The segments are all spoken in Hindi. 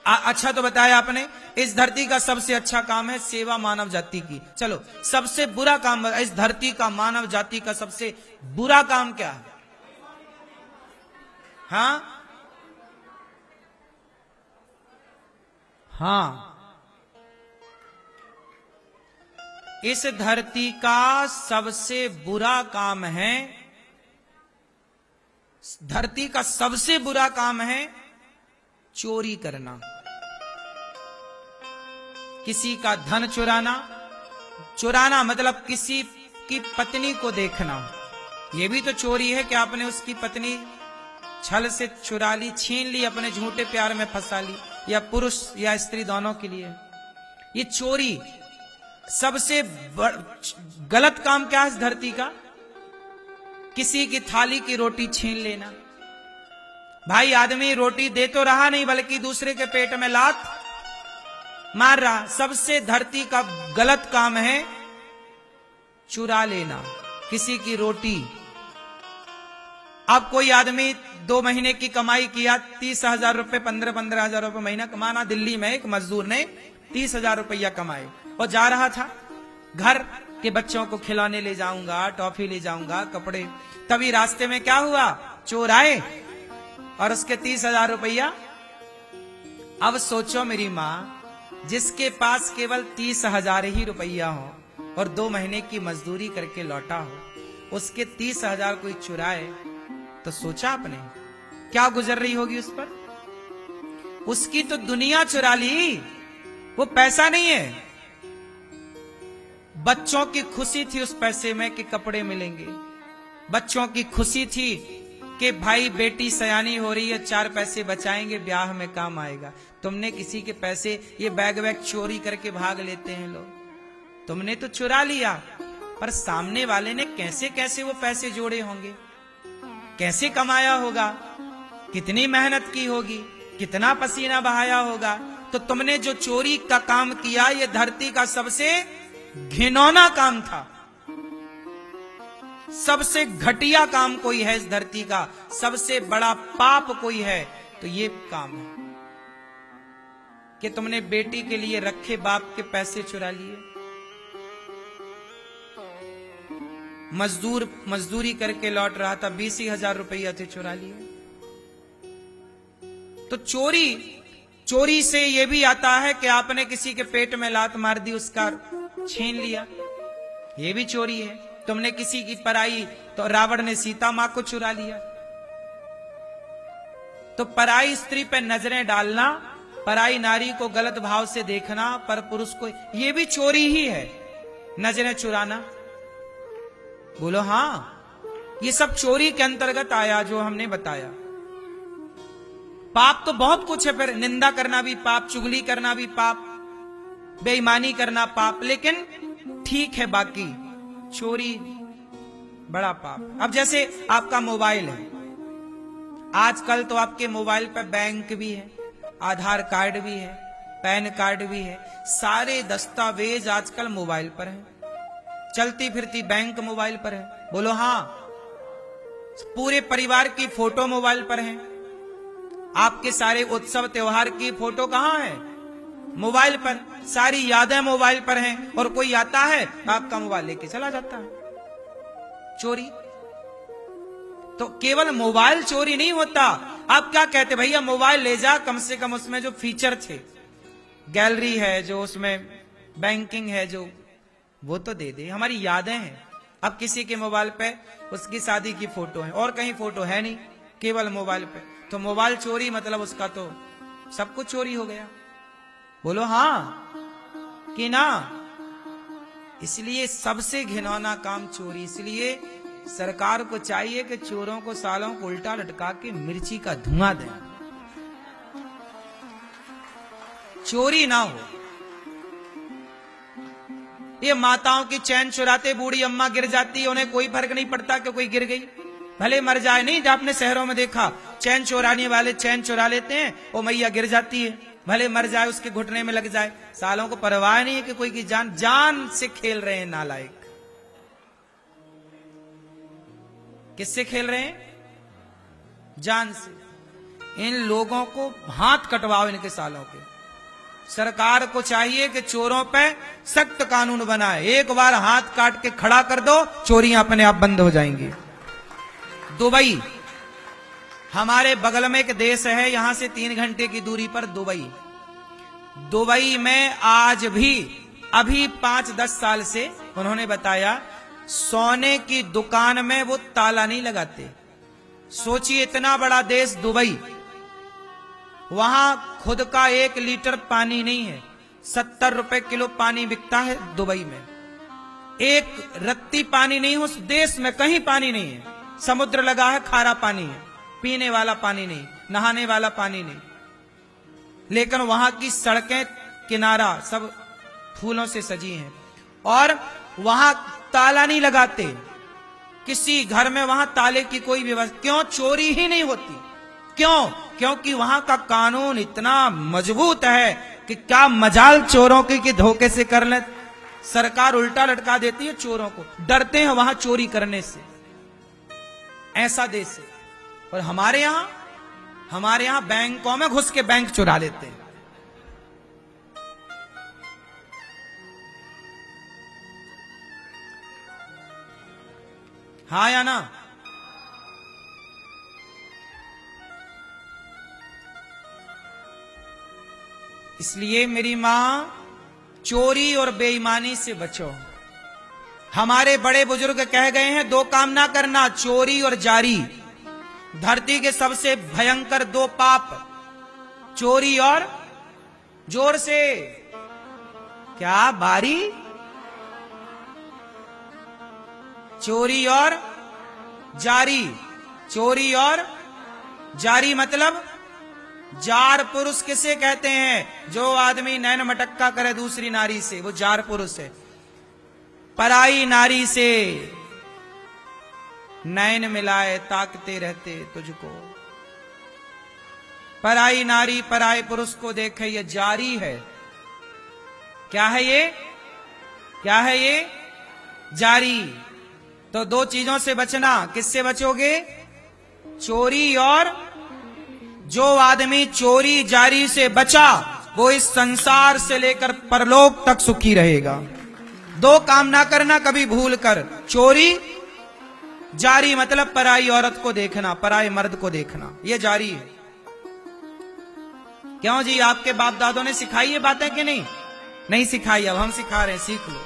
अच्छा तो बताया आपने, इस धरती का सबसे अच्छा काम है सेवा मानव जाति की। चलो सबसे बुरा काम, इस धरती का मानव जाति का सबसे बुरा काम क्या है? हाँ हाँ, इस धरती का सबसे बुरा काम है, धरती का सबसे बुरा काम है चोरी करना, किसी का धन चुराना। चुराना मतलब किसी की पत्नी को देखना, यह भी तो चोरी है कि आपने उसकी पत्नी छल से चुरा ली, छीन ली, अपने झूठे प्यार में फंसा ली, या पुरुष या स्त्री दोनों के लिए। ये चोरी सबसे गलत काम क्या है इस धरती का? किसी की थाली की रोटी छीन लेना। भाई आदमी रोटी दे तो रहा नहीं, बल्कि दूसरे के पेट में लात मार रहा। सबसे धरती का गलत काम है चुरा लेना किसी की रोटी। अब कोई आदमी 2 महीने की कमाई किया, 30,000 रुपए, 15,000 रुपए महीना कमाना। दिल्ली में एक मजदूर ने 30,000 रुपया कमाए और जा रहा था घर के बच्चों को खिलौने ले जाऊंगा, टॉफी ले जाऊंगा, कपड़े। तभी रास्ते में क्या हुआ, चोर आए और उसके 30,000 रुपया। अब सोचो मेरी माँ, जिसके पास केवल 30,000 ही रुपया हो और 2 महीने की मजदूरी करके लौटा हो, उसके 30,000 कोई चुराए, तो सोचा आपने क्या गुजर रही होगी उस पर? उसकी तो दुनिया चुरा ली, वो पैसा नहीं है। बच्चों की खुशी थी उस पैसे में कि कपड़े मिलेंगे, बच्चों की खुशी थी कि भाई बेटी सयानी हो रही है, 4 पैसे बचाएंगे, ब्याह में काम आएगा। तुमने किसी के पैसे, ये बैग वैग चोरी करके भाग लेते हैं लोग, तुमने तो चुरा लिया, पर सामने वाले ने कैसे कैसे वो पैसे जोड़े होंगे, कैसे कमाया होगा, कितनी मेहनत की होगी, कितना पसीना बहाया होगा। तो तुमने जो चोरी का काम किया, ये धरती का सबसे घिनौना काम था। सबसे घटिया काम कोई है इस धरती का, सबसे बड़ा पाप कोई है तो ये काम है कि तुमने बेटी के लिए रखे बाप के पैसे चुरा लिए। मजदूर मजदूरी करके लौट रहा था, 20,000 रुपया थे, चुरा लिए। तो चोरी से यह भी आता है कि आपने किसी के पेट में लात मार दी, उसका छीन लिया, यह भी चोरी है। तुमने किसी की पराई, तो रावण ने सीता मां को चुरा लिया। तो पराई स्त्री पे नजरें डालना, पराई नारी को गलत भाव से देखना, पर पुरुष को, यह भी चोरी ही है, नजरें चुराना। बोलो हाँ, ये सब चोरी के अंतर्गत आया जो हमने बताया। पाप तो बहुत कुछ है, फिर निंदा करना भी पाप, चुगली करना भी पाप, बेईमानी करना पाप, लेकिन ठीक है बाकी चोरी बड़ा पाप। अब जैसे आपका मोबाइल है, आजकल तो आपके मोबाइल पर बैंक भी है, आधार कार्ड भी है, पैन कार्ड भी है, सारे दस्तावेज आजकल मोबाइल पर है, चलती फिरती बैंक मोबाइल पर है। बोलो हाँ, पूरे परिवार की फोटो मोबाइल पर है, आपके सारे उत्सव त्योहार की फोटो कहां है? मोबाइल पर, सारी यादें मोबाइल पर हैं, और कोई आता है आपका मोबाइल लेके चला जाता है। चोरी तो केवल मोबाइल चोरी नहीं होता। आप क्या कहते भैया मोबाइल ले जा, कम से कम उसमें जो फीचर थे, गैलरी है जो, उसमें बैंकिंग है जो, वो तो दे दे, हमारी यादें हैं। अब किसी के मोबाइल पे उसकी शादी की फोटो है और कहीं फोटो है नहीं, केवल मोबाइल पे, तो मोबाइल चोरी मतलब उसका तो सब कुछ चोरी हो गया। बोलो हाँ कि ना? इसलिए सबसे घिनौना काम चोरी। इसलिए सरकार को चाहिए कि चोरों को, सालों को उल्टा लटका के मिर्ची का धुआं दें, चोरी ना हो। ये माताओं की चैन चुराते बूढ़ी अम्मा गिर जाती है, उन्हें कोई फर्क नहीं पड़ता कि कोई गिर गई, भले मर जाए। नहीं, जो आपने शहरों में देखा, चैन चुराने वाले चैन चुरा लेते हैं, वो मैया गिर जाती है, भले मर जाए, उसके घुटने में लग जाए, सालों को परवाह नहीं है कि कोई की जान से खेल रहे हैं नालायक। किससे खेल रहे हैं? जान से। इन लोगों को हाथ कटवाओ इनके सालों के। सरकार को चाहिए कि चोरों पे सख्त कानून बनाए। एक बार हाथ काट के खड़ा कर दो, चोरियां अपने आप बंद हो जाएंगी। दुबई हमारे बगल में एक देश है, यहां से 3 घंटे की दूरी पर दुबई। दुबई में आज भी अभी 5-10 साल से उन्होंने बताया, सोने की दुकान में वो ताला नहीं लगाते। सोचिए इतना बड़ा देश दुबई, वहां खुद का 1 लीटर पानी नहीं है। 70 रुपए किलो पानी बिकता है दुबई में। एक रत्ती पानी नहीं, उस देश में कहीं पानी नहीं है। समुद्र लगा है, खारा पानी है, पीने वाला पानी नहीं, नहाने वाला पानी नहीं। लेकिन वहां की सड़कें किनारा सब फूलों से सजी हैं और वहां ताला नहीं लगाते। किसी घर में वहां ताले की कोई व्यवस्था, क्यों? चोरी ही नहीं होती। क्यों? क्योंकि वहां का कानून इतना मजबूत है कि क्या मजाल चोरों की कि धोखे से कर ले। सरकार उल्टा लटका देती है चोरों को, डरते हैं वहां चोरी करने से। ऐसा देश है। और हमारे यहां बैंकों में घुस के बैंक चुरा लेते हैं। हाँ या ना? इसलिए मेरी मां, चोरी और बेईमानी से बचो। हमारे बड़े बुजुर्ग कह गए हैं, 2 काम ना करना, चोरी और जारी। धरती के सबसे भयंकर 2 पाप, चोरी और, जोर से क्या बारी, चोरी और जारी। चोरी और जारी मतलब जार पुरुष किसे कहते हैं? जो आदमी नैन मटक्का करे दूसरी नारी से, वो जार पुरुष है। पराई नारी से नैन मिलाए ताकते रहते तुझको। पराई नारी पराई पुरुष को देखे, ये जारी है। क्या है ये? क्या है ये? जारी। तो 2 चीजों से बचना। किससे बचोगे? चोरी और, जो आदमी चोरी जारी से बचा वो इस संसार से लेकर परलोक तक सुखी रहेगा। 2 काम ना करना कभी भूल कर, चोरी जारी मतलब पराई औरत को देखना, पराई मर्द को देखना, ये जारी है। क्यों जी, आपके बाप दादों ने सिखाई ये बातें कि नहीं? नहीं सिखाई, अब हम सिखा रहे हैं, सीख लो।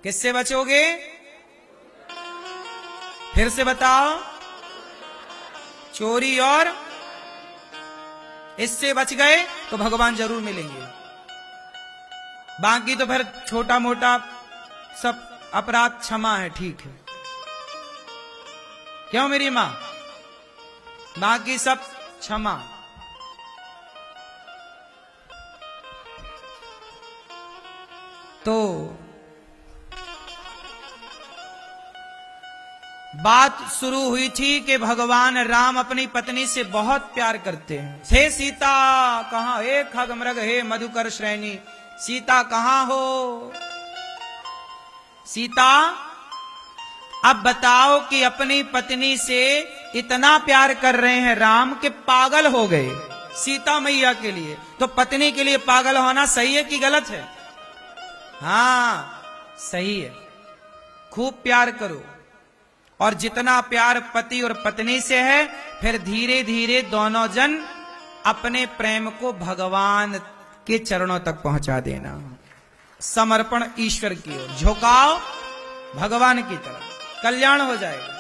किससे बचोगे? फिर से बताओ। चोरी और, इससे बच गए तो भगवान जरूर मिलेंगे। बाकी तो फिर छोटा मोटा सब अपराध क्षमा है, ठीक है। क्यों मेरी मां? बाकी सब क्षमा। तो बात शुरू हुई थी कि भगवान राम अपनी पत्नी से बहुत प्यार करते हैं। हे सीता कहां, हे खगमृग, हे मधुकर श्रेणी, सीता कहां हो? सीता, अब बताओ कि अपनी पत्नी से इतना प्यार कर रहे हैं राम कि पागल हो गए सीता मैया के लिए। तो पत्नी के लिए पागल होना सही है कि गलत है? हाँ सही है। खूब प्यार करो, और जितना प्यार पति और पत्नी से है, फिर धीरे धीरे दोनों जन अपने प्रेम को भगवान के चरणों तक पहुंचा देना। समर्पण ईश्वर की ओर, झुकाव भगवान की तरफ, कल्याण हो जाएगा।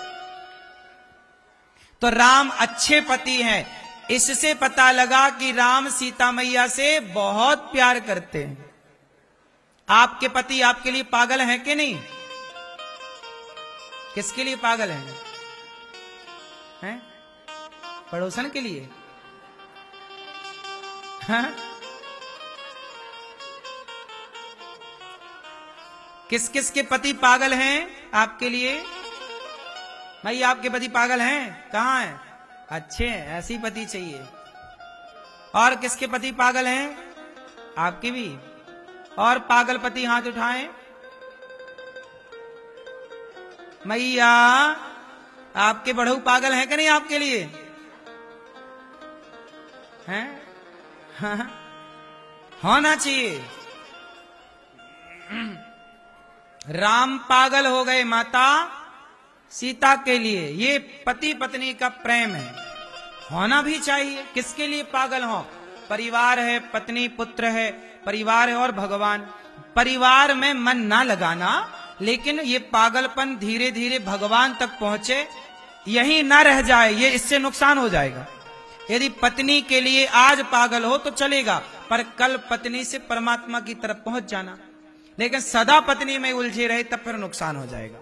तो राम अच्छे पति हैं। इससे पता लगा कि राम सीता मैया से बहुत प्यार करते हैं। आपके पति आपके लिए पागल हैं कि नहीं? किसके लिए पागल हैं? पड़ोसन के लिए? हाँ? किस किस के पति पागल हैं आपके लिए? भाई आपके पति पागल हैं? कहां हैं? अच्छे हैं, ऐसे ही पति चाहिए। और किसके पति पागल हैं? आपके भी। और पागल पति हाथ उठाएं। मैया आपके बड़ू पागल है कि नहीं आपके लिए? हैं? हाँ, होना चाहिए। राम पागल हो गए माता सीता के लिए। ये पति पत्नी का प्रेम है, होना भी चाहिए। किसके लिए पागल हो? परिवार है, पत्नी पुत्र है, परिवार है और भगवान। परिवार में मन ना लगाना, लेकिन ये पागलपन धीरे धीरे भगवान तक पहुंचे, यही ना रह जाए, ये इससे नुकसान हो जाएगा। यदि पत्नी के लिए आज पागल हो तो चलेगा, पर कल पत्नी से परमात्मा की तरफ पहुंच जाना। लेकिन सदा पत्नी में उलझे रहे तब फिर नुकसान हो जाएगा।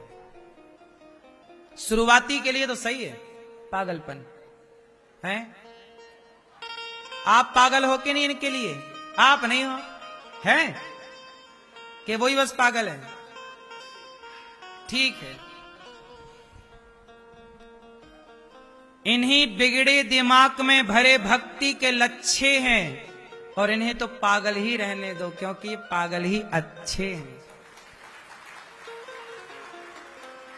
शुरुआती के लिए तो सही है पागलपन है। आप पागल हो कि नहीं इनके लिए? आप नहीं हो, हैं कि वही बस पागल है? ठीक है। इन्हीं बिगड़े दिमाग में भरे भक्ति के लच्छे हैं, और इन्हें तो पागल ही रहने दो, क्योंकि ये पागल ही अच्छे हैं।